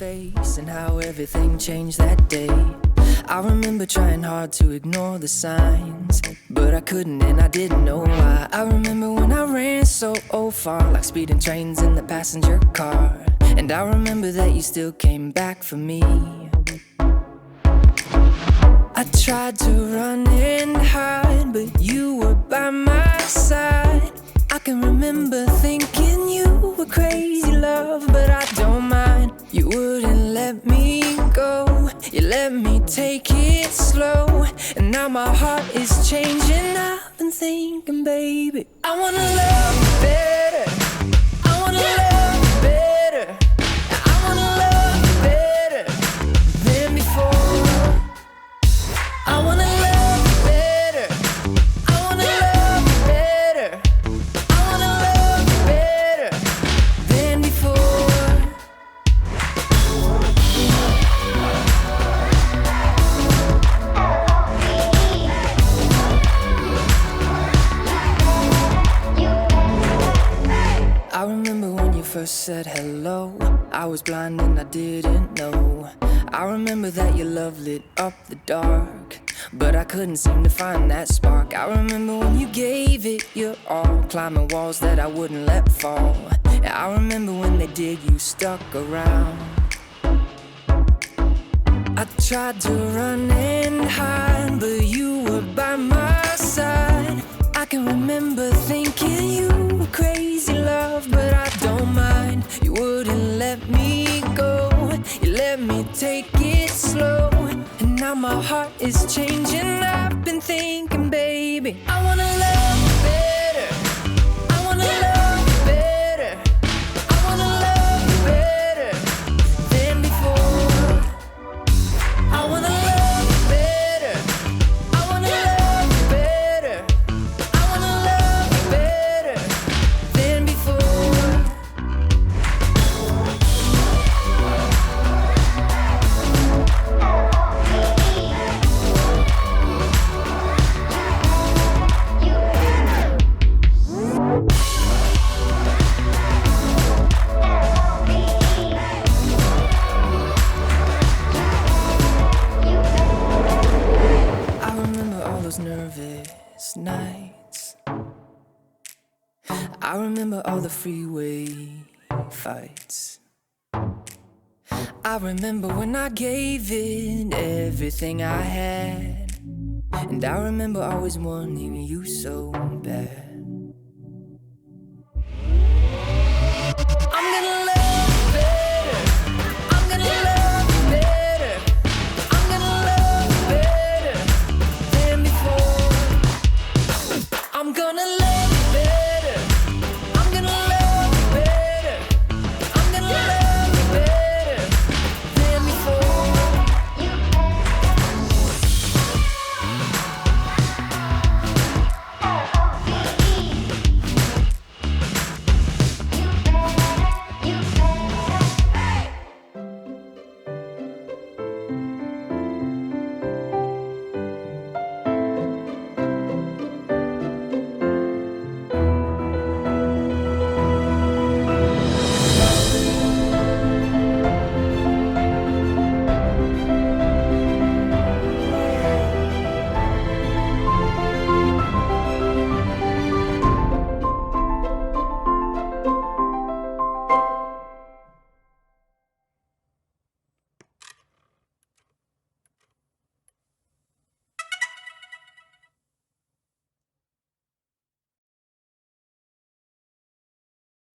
face and how everything changed that day. I remember trying hard to ignore the signs, but I couldn't and I didn't know why. I remember when I ran so far, like speeding trains in the passenger car. And I remember that you still came back for me. I tried to run and hide, but you were by my side. I can remember thinking you were crazy, love, but I don't mind. You wouldn't let me go, you let me take it slow. And now my heart is changing, I've been thinking, baby, I wanna love you better, I wanna love you better, I wanna love you better than before. I wanna love you better, I wanna love you better, I wanna love you better than before. I remember when you first said hello, I was blind and I didn't know. I remember that your love lit up the dark, but I couldn't seem to find that spark. I remember when you gave it your all, climbing walls that I wouldn't let fall. I remember when they did, you stuck around. I tried to run and hide, but you were by my side. I can remember thinking you were crazy, love, but I don't mind. You wouldn't let me go, you let me take it slow. And now my heart is changing, I've been thinking, baby, I wanna love you better, I wanna love you better, I wanna love you better than before. I wanna love you better, I wanna love you better, I wanna love you better than before. I remember all those nervous nights. I remember all the freeway fights. I remember when I gave it everything I had. And I remember always wanting you so bad.